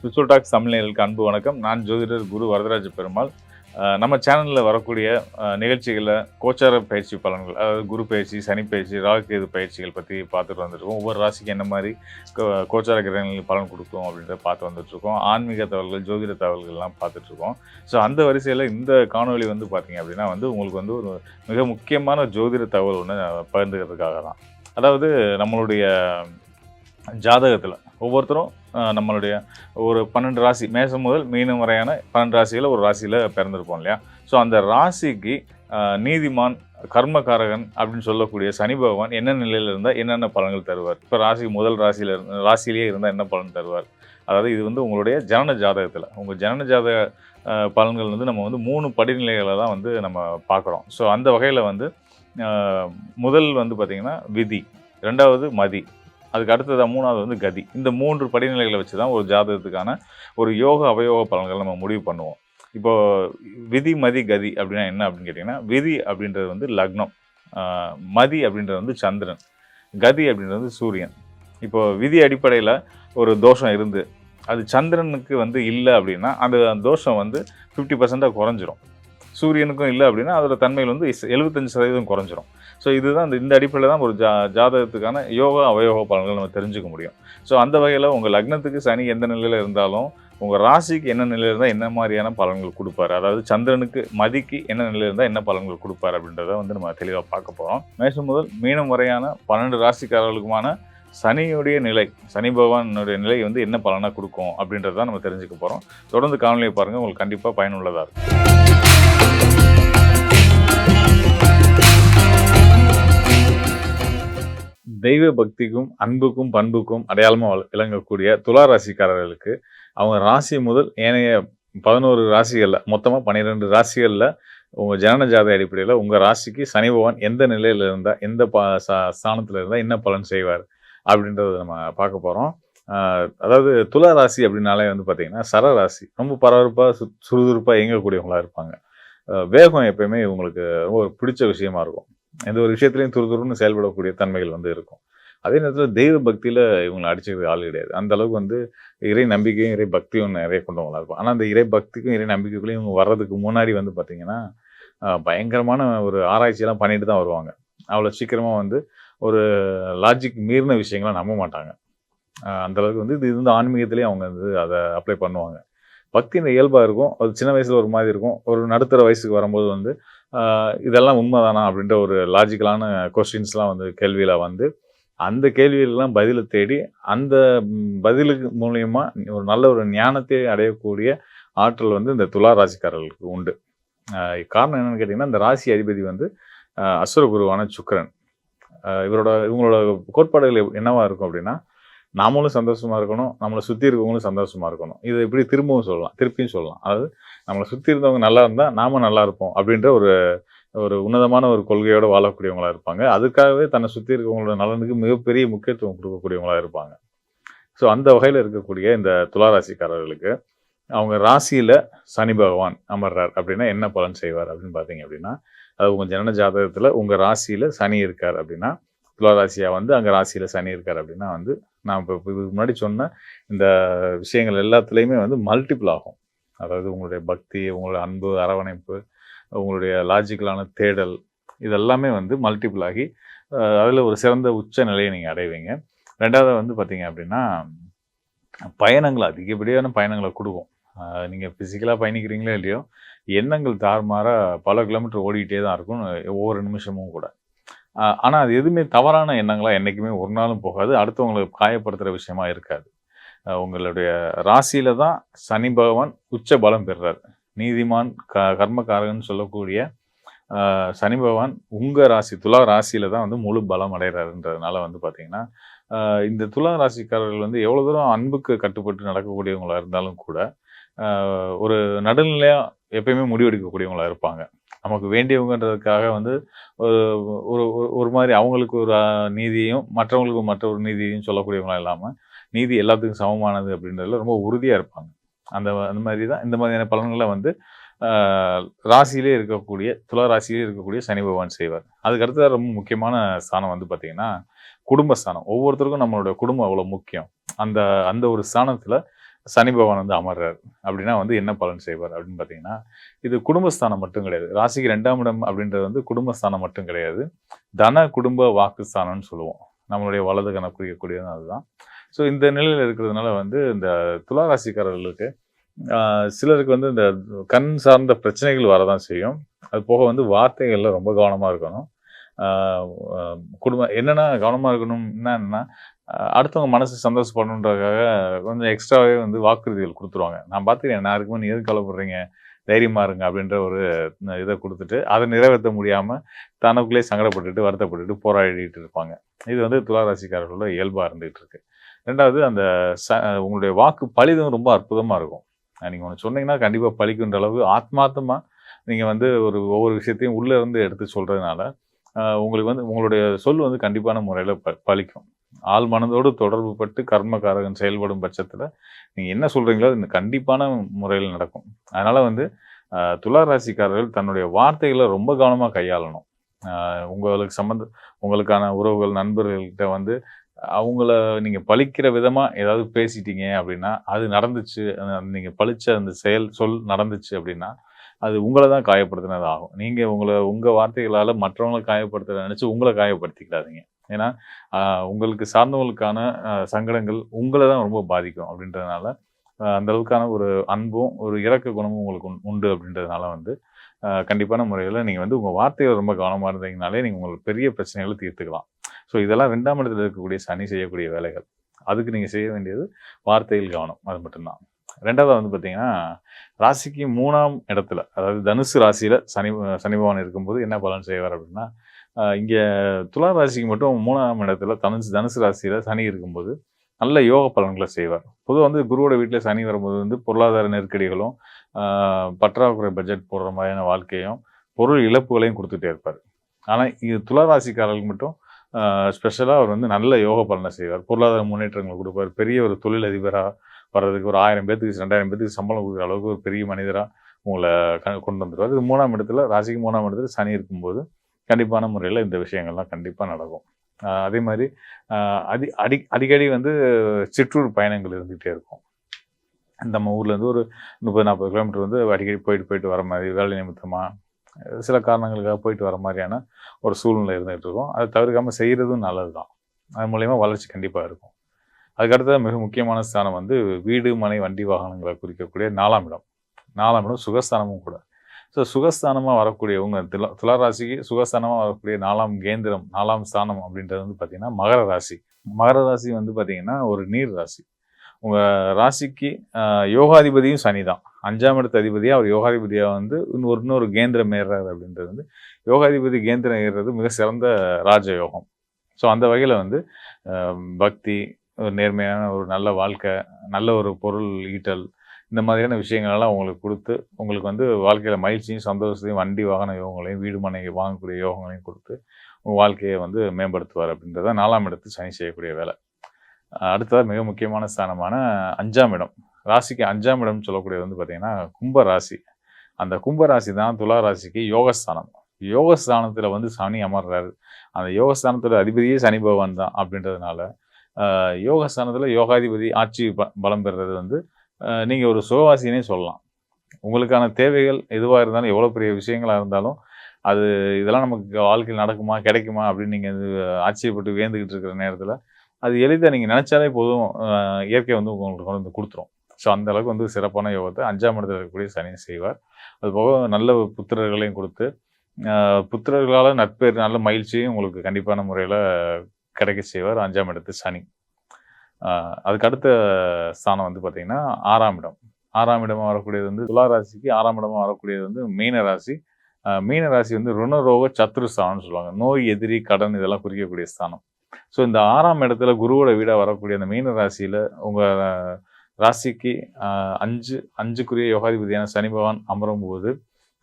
Spiritual tax Tamil நேயர்களுக்கு அன்பு வணக்கம். நான் ஜோதிடர் குரு வரதராஜ பெருமாள். நம்ம சேனலில் வரக்கூடிய நிகழ்ச்சிகளில் கோச்சார பயிற்சி பலன்கள், அதாவது குரு பயிற்சி, சனி பயிற்சி, ராகு கேது பயிற்சிகள் பற்றி பார்த்துட்டு வந்துருக்கோம். ஒவ்வொரு ராசிக்கு என்ன மாதிரி கோச்சார கிரகங்களுக்கு பலன் கொடுக்கும் அப்படின்றத பார்த்து வந்துட்டுருக்கோம். ஆன்மீக தகவல்கள், ஜோதிட தகவல்கள்லாம் பார்த்துட்ருக்கோம். ஸோ அந்த வரிசையில் இந்த காணொலி வந்து பார்த்தீங்க அப்படின்னா உங்களுக்கு வந்து ஒரு மிக முக்கியமான ஜோதிட தகவல் ஒன்று பகிர்ந்துக்கிறதுக்காக தான். அதாவது நம்மளுடைய ஜாதகத்தில் ஒவ்வொருத்தரும் நம்மளுடைய ஒரு 12 ராசி, மேசம் முதல் மீனம் வரையான 12 ராசியில் ஒரு ராசியில் பிறந்திருப்போம் இல்லையா? ஸோ அந்த ராசிக்கு நீதிமான், கர்மகாரகன் அப்படின்னு சொல்லக்கூடிய சனி பகவான் என்ன நிலையில் இருந்தால் என்னென்ன பலன்கள் தருவார்? இப்போ முதல் ராசியிலேயே இருந்தால் என்ன பலன் தருவார்? அதாவது இது வந்து உங்களுடைய ஜனன ஜாதகத்தில், உங்கள் ஜனன ஜாதக பலன்கள் வந்து நம்ம வந்து 3 படிநிலைகளை தான் வந்து நம்ம பார்க்குறோம். ஸோ அந்த வகையில் வந்து முதல் வந்து பார்த்திங்கன்னா விதி, 2வது மதி, அதுக்கு அடுத்தது 3வது வந்து கதி. இந்த 3 படிநிலைகளை வச்சு தான் ஒரு ஜாதகத்துக்கான ஒரு யோக அவயோக பலன்கள் நம்ம முடிவு பண்ணுவோம். இப்போது விதி, மதி, கதி அப்படின்னா என்ன அப்படின்னு கேட்டிங்கன்னா, விதி அப்படின்றது வந்து லக்னம், மதி அப்படின்றது வந்து சந்திரன், கதி அப்படின்றது வந்து சூரியன். இப்போது விதி அடிப்படையில் ஒரு தோஷம் இருந்து அது சந்திரனுக்கு வந்து இல்லை அப்படின்னா அந்த தோஷம் வந்து 50% குறைஞ்சிரும். சூரியனுக்கும் இல்லை அப்படின்னா அதோட தன்மையில் வந்து 75% குறைஞ்சிரும். ஸோ இதுதான் இந்த அடிப்படையில் தான் ஒரு ஜாதகத்துக்கான யோகா அவயோக பலன்கள் நம்ம தெரிஞ்சுக்க முடியும். ஸோ அந்த வகையில் உங்கள் லக்னத்துக்கு சனி எந்த நிலையில் இருந்தாலும் உங்கள் ராசிக்கு என்ன நிலையில் இருந்தால் என்ன மாதிரியான பலன்கள் கொடுப்பாரு, அதாவது சந்திரனுக்கு மதிக்கு என்ன நிலையில் இருந்தால் என்ன பலன்கள் கொடுப்பாரு அப்படின்றத வந்து நம்ம தெளிவாக பார்க்க போகிறோம். மேஷம் முதல் மீனம் வரையான 12 ராசிக்காரர்களுக்குமான சனியுடைய நிலை, சனி பகவானுடைய நிலை வந்து என்ன பலனாக கொடுக்கும் அப்படின்றத நம்ம தெரிஞ்சுக்க போகிறோம். தொடர்ந்து காணொலியை பாருங்கள், உங்களுக்கு கண்டிப்பாக பயனுள்ளதாக இருக்கும். தெய்வ பக்திக்கும் அன்புக்கும் பண்புக்கும் அடையாளமாக விளங்கக்கூடிய துலா ராசிக்காரர்களுக்கு அவங்க ராசி முதல் ஏனைய 11 ராசிகளில், மொத்தமாக 12 ராசிகளில் உங்கள் ஜனன ஜாதக அடிப்படையில் உங்கள் ராசிக்கு சனி பகவான் எந்த நிலையில் இருந்தால், எந்த ஸ்தானத்தில் இருந்தால் என்ன பலன் செய்வார் அப்படின்றத நம்ம பார்க்க போகிறோம். அதாவது துலா ராசி அப்படின்னாலே வந்து பார்த்திங்கன்னா சரராசி, ரொம்ப பரபரப்பாக சுறுசுறுப்பாக இயங்கக்கூடியவங்களாக இருப்பாங்க. வேகம் எப்பயுமே இவங்களுக்கு ரொம்ப பிடிச்ச விஷயமா இருக்கும். எந்த ஒரு விஷயத்துலையும் துருதுருன்னு செயல்படக்கூடிய தன்மைகள் வந்து இருக்கும். அதே நேரத்தில் தெய்வ பக்தியில் இவங்களை அடிச்சுக்கிறது ஆள் கிடையாது. அந்த அளவுக்கு வந்து இறை நம்பிக்கையும் இறை பக்தியும் நிறைய கொண்டவங்களா இருக்கும். ஆனால் அந்த இறை பக்திக்கும் இறை நம்பிக்கைக்குள்ளேயும் இவங்க வர்றதுக்கு முன்னாடி வந்து பார்த்திங்கன்னா பயங்கரமான ஒரு ஆராய்ச்சியெல்லாம் பண்ணிட்டு தான் வருவாங்க. அவ்வளோ சீக்கிரமாக வந்து ஒரு லாஜிக் மீறின விஷயங்கள்லாம் நம்ப மாட்டாங்க. அந்தளவுக்கு வந்து இது வந்து ஆன்மீகத்திலேயே அவங்க வந்து அதை அப்ளை பண்ணுவாங்க. பக்தியின் இயல்பாக இருக்கும். அது சின்ன வயசில் ஒரு மாதிரி இருக்கும். ஒரு நடுத்தர வயசுக்கு வரும்போது வந்து இதெல்லாம் உண்மைதானா அப்படின்ற ஒரு லாஜிக்கலான கொஸ்டின்ஸ்லாம் வந்து கேள்வியில் வந்து அந்த கேள்விகளெலாம் பதிலை தேடி அந்த பதிலுக்கு மூலயமா ஒரு நல்ல ஒரு ஞானத்தை அடையக்கூடிய ஆற்றல் வந்து இந்த துலா ராசிக்காரர்களுக்கு உண்டு. காரணம் என்னென்னு கேட்டிங்கன்னா, இந்த ராசி அதிபதி வந்து அசுர குருவான சுக்கிரன். இவங்களோட கோட்பாடுகள் என்னவா இருக்கும் அப்படின்னா, நாமளும் சந்தோஷமாக இருக்கணும், நம்மளை சுற்றி இருக்கவங்களும் சந்தோஷமாக இருக்கணும். இதை இப்படி திருப்பியும் சொல்லலாம். அதாவது நம்மளை சுற்றி இருந்தவங்க நல்லா இருந்தால் நாம நல்லா இருப்போம் அப்படின்ற ஒரு உன்னதமான ஒரு கொள்கையோடு வாழக்கூடியவங்களாக இருப்பாங்க. அதுக்காகவே தன்னை சுற்றி இருக்கவங்களோட நலனுக்கு மிகப்பெரிய முக்கியத்துவம் கொடுக்கக்கூடியவங்களாக இருப்பாங்க. ஸோ அந்த வகையில் இருக்கக்கூடிய இந்த துளாராசிக்காரர்களுக்கு அவங்க ராசியில் சனி பகவான் அமர்றார் அப்படின்னா என்ன பலன் செய்வார் அப்படின்னு பார்த்தீங்க அப்படின்னா, அது உங்கள் ஜனன ஜாதகத்தில் உங்கள் ராசியில் சனி இருக்கார் அப்படின்னா, துளாராசியாக வந்து அங்கே ராசியில் சனி இருக்கார் அப்படின்னா வந்து நான் இப்போ இதுக்கு முன்னாடி சொன்ன இந்த விஷயங்கள் எல்லாத்துலேயுமே வந்து மல்டிபிள் ஆகும். அதாவது உங்களுடைய பக்தி, உங்களுடைய அன்பு, அரவணைப்பு, உங்களுடைய லாஜிக்கலான தேடல், இதெல்லாமே வந்து மல்டிபிள் ஆகி அதில் ஒரு சிறந்த உச்ச நிலையை நீங்கள் அடைவீங்க. 2வது வந்து பார்த்தீங்க அப்படின்னா, பயணங்கள் அதிகப்படியான பயணங்களை கொடுக்கும். நீங்கள் ஃபிசிக்கலாக பயணிக்கிறீங்களோ இல்லையோ, எண்ணங்கள் தாறுமாறாக பல கிலோமீட்டர் ஓடிக்கிட்டே தான் இருக்கும் ஒவ்வொரு நிமிஷமும் கூட. ஆனால் அது எதுவுமே தவறான எண்ணங்களாக என்றைக்குமே ஒரு நாளும் போகாது. அடுத்தவங்களுக்கு காயப்படுத்துகிற விஷயமா இருக்காது. உங்களுடைய ராசியில் தான் சனி பகவான் உச்ச பலம் பெறுறார். நீதிமான், கர்மகாரகன் சொல்லக்கூடிய சனி பகவான் உங்கள் ராசி துலா ராசியில் தான் வந்து முழு பலம் அடைகிறாருன்றதுனால வந்து பார்த்திங்கன்னா, இந்த துலா ராசிக்காரர்கள் வந்து எவ்வளோ தூரம் அன்புக்கு கட்டுப்பட்டு நடக்கக்கூடியவங்களாக இருந்தாலும் கூட ஒரு நடுநிலையாக எப்பயுமே முடிவெடுக்கக்கூடியவங்களாக இருப்பாங்க. நமக்கு வேண்டியவங்கன்றதுக்காக வந்து ஒரு ஒரு மாதிரி அவங்களுக்கு ஒரு நீதியையும் மற்றவங்களுக்கு மற்ற ஒரு நீதியையும் சொல்லக்கூடியவங்களாம் இல்லாமல், நீதி எல்லாத்துக்கும் சமமானது அப்படின்றதுல ரொம்ப உறுதியாக இருப்பாங்க. அந்த மாதிரி தான் இந்த மாதிரியான பலன்களை வந்து ராசியிலே இருக்கக்கூடிய துலா ராசியிலே இருக்கக்கூடிய சனி பகவான் செய்வார். அதுக்கு அடுத்தது ரொம்ப முக்கியமான ஸ்தானம் வந்து பார்த்திங்கன்னா குடும்பஸ்தானம். ஒவ்வொருத்தருக்கும் நம்மளோட குடும்பம் அவ்வளோ முக்கியம். அந்த ஒரு ஸ்தானத்தில் சனி பகவான் வந்து அமர்றாரு. அப்படின்னா வந்து என்ன பலன் செய்வார் அப்படின்னு பார்த்தீங்கன்னா, இது குடும்பஸ்தானம் மட்டும் கிடையாது. ராசிக்கு 2ஆம் இடம் அப்படின்றது வந்து குடும்பஸ்தானம் மட்டும் கிடையாது. தன, குடும்ப, வாக்குஸ்தானம்னு சொல்லுவோம். நம்மளுடைய வலது கணக்கு குறிக்கக்கூடியது அதுதான். ஸோ இந்த நிலையில இருக்கிறதுனால வந்து இந்த துலா ராசிக்காரர்களுக்கு சிலருக்கு வந்து இந்த கண் சார்ந்த பிரச்சனைகள் வரதான் செய்யும். அது போக வந்து வார்த்தைகள்ல ரொம்ப கவனமா இருக்கணும். ஆ அ குடும்பம் என்னன்னா கவனமா இருக்கணும்னா என்னன்னா, அடுத்தவங்க மனசு சந்தோஷப்படணுன்றதுக்காக கொஞ்சம் எக்ஸ்ட்ராவே வந்து வாக்குறுதிகள் குடுத்துருவாங்க. நான் பார்த்துக்கிறேன். நான் இருக்கும்போது நீ எதுக்கு கவலைப்படுறீங்க? தைரியமா இருங்க அப்படின்ற ஒரு இத குடுத்துட்டு, அத நிறைவேத்த முடியாம தனக்குள்ளேயே சங்கடப்பட்டுட்டு, வருத்தப்பட்டுட்டு, போராடிட்டு இருப்பாங்க. இது வந்து துலா ராசிக்காரர்களோட இயல்பா இருந்துகிட்டு இருக்கு. 2வது அந்த ச உங்களுடைய வாக்கு பலிதம் ரொம்ப அற்புதமா இருக்கும். நீங்க ஒண்ணு சொன்னீங்கன்னா, கண்டிப்பா பலிக்குன்ற அளவு ஆத்மார்த்தமா நீங்க வந்து ஒவ்வொரு விஷயத்தையும் உள்ள இருந்து எடுத்து சொல்றதுனால, உங்களுக்கு வந்து உங்களுடைய சொல் வந்து கண்டிப்பான முறையில பலிக்கும். ஆழ் மனதோடு தொடர்பு பட்டு கர்மகாரகன் செயல்படும் பட்சத்தில, நீங்க என்ன சொல்றீங்களோ, அது கண்டிப்பான முறையில நடக்கும். அதனால வந்து துலா ராசிக்காரர்கள் தன்னுடைய வார்த்தைகள ரொம்ப கவனமா கையாளணும். அ உங்களுக்கு உங்களுக்கான உறவுகள், நண்பர்கள்கிட்ட வந்து அவங்கள நீங்க பழிக்கிற விதமா ஏதாவது பேசிட்டீங்க அப்படின்னா, அது நடந்துச்சு. நீங்க பழிச்ச அந்த சொல் நடந்துச்சு அப்படின்னா, அது உங்கள தான் காயப்படுத்தினது ஆகும். நீங்க உங்க வார்த்தைகளால மற்றவங்கள காயப்படுத்த நினைச்சு உங்கள காயப்படுத்திக்கிறாதீங்க. ஏன்னா, அ உங்களுக்கு சார்ந்தவங்களுக்கான சங்கடங்கள் உங்கள தான் ரொம்ப பாதிக்கும் அப்படின்றதுனால, அந்த அளவுக்கான ஒரு அன்பும், ஒரு இரக்க குணமும் உங்களுக்கு உண்டு அப்படின்றதுனால வந்து, கண்டிப்பான முறையில நீங்க வந்து உங்க வார்த்தைகள் ரொம்ப கவனமா இருந்தீங்கனாலே, நீங்க உங்களுக்கு பெரிய பிரச்சனைகள தீர்த்துக்கலாம். ஸோ இதெல்லாம் 2ஆம் இடத்துல இருக்கக்கூடிய சனி செய்யக்கூடிய வேலைகள். அதுக்கு நீங்க செய்ய வேண்டியது வார்த்தையில் கவனம். அது மட்டும் தான். 2வது வந்து பார்த்தீங்கன்னா, ராசிக்கு 3ஆம் இடத்துல, அதாவது தனுசு ராசியில சனி பகவான் இருக்கும்போது என்ன பலன் செய்வார் அப்படின்னா, இங்க துலா ராசிக்கு மட்டும் 3ஆம் இடத்துல தனுசு தனுசு ராசியில சனி இருக்கும்போது, நல்ல யோக பலன்கள செய்வார். பொதுவா வந்து குருவோட வீட்ல சனி வரும்போது வந்து பொருளாதார நெருக்கடிகளும், ஆ பற்றாக்குறை பட்ஜெட் போடுற மாதிரியான வாழ்க்கையும், பொருள் இழப்புகளையும் குடுத்துட்டே இருப்பாரு. ஆனா, இது துலா ராசிக்காரர்களுக்கு மட்டும் ஸ்பெஷலா அவர் வந்து நல்ல யோக பலன செய்வார். பொருளாதார முன்னேற்றங்கள் குடுப்பார். பெரிய ஒரு தொழிலதிபரா வர்றதுக்கு ஒரு 1000 பேத்துக்கு 2000 பேத்துக்கு சம்பளம் குடுக்குற அளவுக்கு ஒரு பெரிய மனிதரா உங்கள கொண்டு வந்துருவாரு. இது 3ஆம் இடத்துல ராசிக்கு 3ஆம் இடத்துல சனி இருக்கும்போது, கண்டிப்பான முறையில இந்த விஷயங்கள்லாம் கண்டிப்பா நடக்கும். அதே மாரி அ அடி அடி அடிக்கடி வந்து சிற்றூர் பயணங்கள் இருந்துகிட்டே இருக்கும். நம்ம ஊர்லேருந்து ஒரு 30, 40 கிலோமீட்டர் வந்து அடிக்கடி போயிட்டு, போயிட்டு வர மாரி வேலை நிமித்தமா, சில காரணங்களுக்காக போயிட்டு வர மாரியான ஒரு சூழ்நிலை இருந்துகிட்டு இருக்கும். அத தவிர்க்காம செய்றதும் நல்லது தான். அது மூலியமா வளர்ச்சி கண்டிப்பா இருக்கும். அதுக்கு அடுத்ததா மிக முக்கியமான ஸ்தானம் வந்து வீடு, மனை, வண்டி, வாகனங்கள குறிக்கக்கூடிய 4ஆம் இடம். 4ஆம் இடம் சுகஸ்தானமும் கூட. ஸோ சுகஸ்தானமா வரக்கூடியவங்க துலா ராசிக்கு சுகஸ்தானமா வரக்கூடிய 4ஆம் கேந்திரம், 4ஆம் ஸ்தானம் அப்படின்றது வந்து பார்த்தீங்கன்னா, மகர ராசி. மகர ராசி வந்து பார்த்தீங்கன்னா, ஒரு நீர் ராசி. உங்க ராசிக்கு அ யோகாதிபதியும் சனி தான். 5ஆம் இடத்து அதிபதியா அவர் யோகாதிபதியா வந்து இன்னொரு கேந்திரம் ஏறுறாரு அப்படின்றது வந்து, யோகாதிபதி கேந்திரம் ஏறுறது மிக சிறந்த ராஜயோகம். ஸோ அந்த வகையில வந்து அ பக்தி, ஒரு நேர்மையான ஒரு நல்ல வாழ்க்கை, நல்ல ஒரு பொருள் ஈட்டல், இந்த மாதிரியான விஷயங்களெல்லாம் உங்களுக்கு குடுத்து, உங்களுக்கு வந்து வாழ்க்கையில மகிழ்ச்சியும், சந்தோஷத்தையும், வண்டி, வாகன யோகங்களையும், வீடு, மனை வாங்கக்கூடிய யோகங்களையும் குடுத்து, உங்க வாழ்க்கைய வந்து மேம்படுத்துவார் அப்படின்றது தான் 4ஆம் இடத்து சனி செய்யக்கூடிய வேலை. அடுத்ததா மிக முக்கியமான ஸ்தானமான 5ஆம் இடம். ராசிக்கு 5ஆம் இடம்னு சொல்லக்கூடியது வந்து பார்த்தீங்கன்னா, கும்ப ராசி. அந்த கும்ப ராசி தான் துலா ராசிக்கு யோகஸ்தானம். யோகஸ்தானத்தில வந்து சனி அமர்றாரு. அந்த யோகஸ்தானத்தோட அதிபதியே சனி பகவான் தான் அப்படின்றதுனால, யோகஸ்தானத்தில யோகாதிபதி ஆட்சி பலம் பெறுறது வந்து, நீங்க ஒரு சுகவாசின்னே சொல்லலாம். உங்களுக்கான தேவைகள் எதுவா இருந்தாலும், எவ்வளோ பெரிய விஷயங்களா இருந்தாலும், அது இதெல்லாம் நமக்கு வாழ்க்கையில நடக்குமா? கிடைக்குமா? அப்படின்னு நீங்க ஆச்சரியப்பட்டு வியந்துகிட்டு இருக்கிற நேரத்தில, அது எளிதா நீங்க நெனச்சாலே போதும். இயற்கை வந்து உங்களுக்கு கொண்டு வந்து குடுத்துரும். ஸோ, அந்த அளவுக்கு வந்து சிறப்பான யோகத்த 5ஆம் இடத்துல இருக்கக்கூடிய சனி செய்வார். அதுபோக நல்ல புத்திரர்களையும் குடுத்து, புத்திரர்களால நட்பேறு, நல்ல மகிழ்ச்சியும் உங்களுக்கு கண்டிப்பான முறையில கிடைக்க செய்வார் 5ஆம் இடத்து சனி. அ அதுக்கு அடுத்த ஸ்தானம் வந்து பார்த்தீங்கன்னா, 6ஆம் இடம். 6ஆம் இடமா வரக்கூடியது வந்து துலா ராசிக்கு 6ஆம் இடமா வரக்கூடியது வந்து மீன ராசி. மீன ராசி வந்து ருணரோக சத்ருஸ்தானம்னு சொல்லுவாங்க. நோய், எதிரி, கடன் இதெல்லாம் குறிக்கக்கூடிய ஸ்தானம். ஸோ இந்த 6ஆம் இடத்துல குருவோட வீடா வரக்கூடிய அந்த மீன ராசியில உங்க ராசிக்கு அ 5க்குரிய யோகாதிபதியான சனி பகவான் அமரும்போது,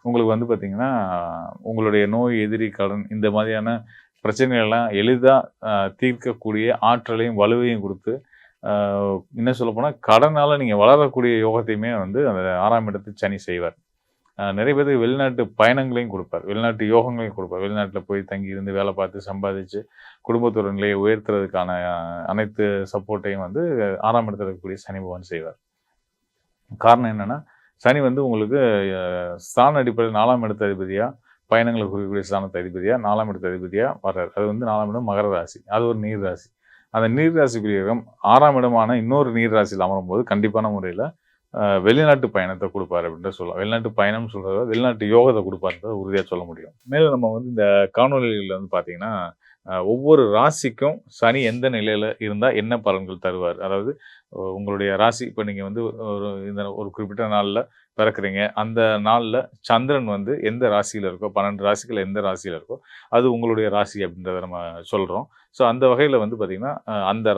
உங்களுக்கு வந்து பார்த்தீங்கன்னா, உங்களுடைய நோய், எதிரி, கடன் இந்த மாதிரியான பிரச்சனைகள்லாம் எளிதா தீர்க்கக்கூடிய ஆற்றலையும், வலுவையும் குடுத்து, அ இன்னும் சொல்லப்போனா கடனால நீங்க வளரக்கூடிய யோகத்தையுமே வந்து அந்த 6ஆம் இடத்து சனி செய்வார். நெறைய பேத்துக்கு வெளிநாட்டு பயணங்களையும் குடுப்பார். வெளிநாட்டு யோகங்களையும் குடுப்பார். வெளிநாட்ல போய் தங்கியிருந்து வேலை பார்த்து சம்பாதிச்சு, குடும்பத்தோட நிலையை உயர்த்துறதுக்கான அனைத்து சப்போர்ட்டையும் வந்து 6ஆம் இடத்துல இருக்கக்கூடிய சனி பகவான் செய்வார். காரணம் என்னன்னா, சனி வந்து உங்களுக்கு ஸ்தான அடிப்படையில் 4ஆம் இடத்து அதிபதியா, பயணங்கள குறிக்கக்கூடிய ஸ்தானத்து அதிபதியா, 4ஆம் இடத்து அதிபதியா வர்றாரு. அது வந்து 4ஆம் இடம் மகர ராசி. அது ஒரு நீர் ராசி. அந்த நீர் ராசி கிரகம் 6ஆம் இடமான இன்னொரு நீர் ராசியில அமரும்போது கண்டிப்பான முறையில வெளிநாட்டு பயணத்த குடுப்பாரு அப்படின்னு சொல்லலாம். வெளிநாட்டு பயணம்னு சொல்றத விட வெளிநாட்டு யோகத்த குடுப்பாருன்றத உறுதியா சொல்ல முடியும். மேலும் நம்ம வந்து இந்த காணொளிகள்ல வந்து பார்த்தீங்கன்னா, ஒவ்வொரு ராசிக்கும் சனி எந்த நிலையில இருந்தா என்ன பலன்கள் தருவார்? அதாவது உங்களுடைய ராசி இப்ப நீங்க வந்து ஒரு குறிப்பிட்ட நாள்ல பிறக்குறீங்க. அந்த நாள்ல சந்திரன் வந்து எந்த ராசியில இருக்கோ, 12 ராசிகள்ல எந்த ராசியில இருக்கோ, அது உங்களுடைய ராசி அப்படின்றத நம்ம சொல்றோம். ஸோ அந்த வகையில வந்து பார்த்தீங்கன்னா, அந்த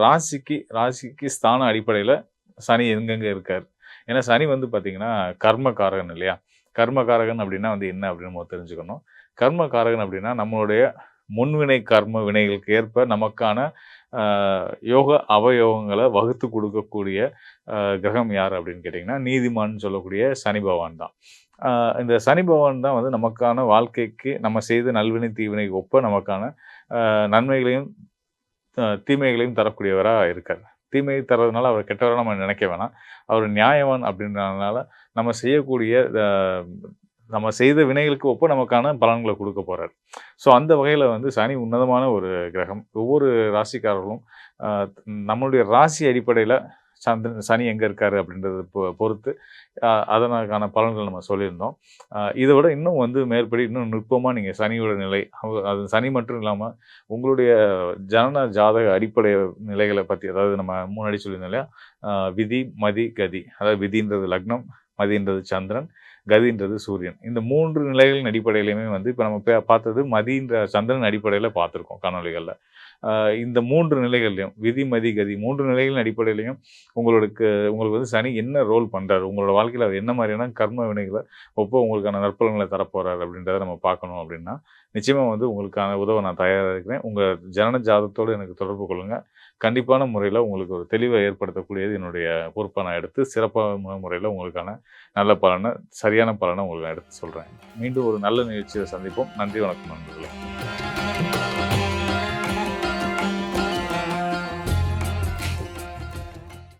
ராசிக்கு ஸ்தான அடிப்படையில சனி எங்கெங்க இருக்காரு? ஏன்னா சனி வந்து பார்த்தீங்கன்னா, கர்மகாரகன் இல்லையா? கர்மகாரகன் அப்படின்னா வந்து என்ன அப்படின்னு நம்ம தெரிஞ்சுக்கணும். கர்மகாரகன் அப்படின்னா நம்மளுடைய முன்வினை கர்ம வினைகளுக்கு ஏற்ப நமக்கான அ யோக அவயோகங்கள வகுத்து குடுக்கக்கூடிய கிரகம் யார் அப்படின்னு கேட்டீங்கன்னா, நீதிமான்னு சொல்லக்கூடிய சனி பகவான் தான். அ இந்த சனி பகவான் தான் வந்து நமக்கான வாழ்க்கைக்கு நம்ம செய்த நல்வினை, தீவினைக்கு ஒப்ப நமக்கான நன்மைகளையும், தீமைகளையும் தரக்கூடியவரா இருக்காரு. தீமை தர்றதுனால அவர கெட்டவரா நம்ம நினைக்க வேணாம். அவர் நியாயவான் அப்படின்றதுனால நம்ம செய்யக்கூடிய நம்ம செய்த வினைகளுக்கு ஒப்ப நமக்கான பலன்கள குடுக்க போறாரு. ஸோ அந்த வகையில வந்து சனி உன்னதமான ஒரு கிரகம். ஒவ்வொரு ராசிக்காரர்களும் அ நம்மளுடைய ராசி அடிப்படையில சனி எங்க இருக்காரு அப்படின்றத பொறுத்து அதற்கான பலன்கள் நம்ம சொல்லியிருந்தோம். இத விட இன்னும் வந்து மேற்படி இன்னும் நுட்பமா நீங்க சனியோட நிலை, அது சனி மட்டும் இல்லாம உங்களுடைய ஜனன ஜாதக அடிப்படை நிலைகள பத்தி, அதாவது நம்ம முன்னாடி சொல்லியிருந்தோம் இல்லையா? விதி, மதி, கதி. அதாவது விதின்றது லக்னம், மதின்றது சந்திரன், கதின்றது சூரியன். இந்த 3 நிலைகளின் அடிப்படையிலுமே வந்து இப்ப நம்ம பார்த்தது மதின்ற சந்திரன் அடிப்படையில பார்த்திருக்கோம் காணொளிகள்ல. இந்த 3 நிலைகள்லயும் விதி, மதி, கதி 3 நிலைகளின் அடிப்படையிலயும் உங்களுக்கு வந்து சனி என்ன ரோல் பண்றாரு? உங்களோட வாழ்க்கையில அவர் என்ன மாரியான கர்ம வினைகள உங்களுக்கான நற்பலன்கள தரப்போறாரு அப்படின்றத நம்ம பார்க்கணும் அப்படின்னா, நிச்சயமா வந்து உங்களுக்கான உதவ நான் தயாரா இருக்கிறேன். உங்க ஜனன ஜாதகத்தோடு எனக்கு தொடர்பு கொள்ளுங்க. கண்டிப்பான முறையில உங்களுக்கு ஒரு தெளிவ ஏற்படுத்தக்கூடியது என்னுடைய பொறுப்பா நான் எடுத்து, சிறப்பான முறையில உங்களுக்கான நல்ல பலன, சரியான பலன உங்களுக்கு நான் எடுத்து சொல்றேன். மீண்டும் ஒரு நல்ல நிகழ்ச்சியில சந்திப்போம். நன்றி, வணக்கம் நண்பர்களே.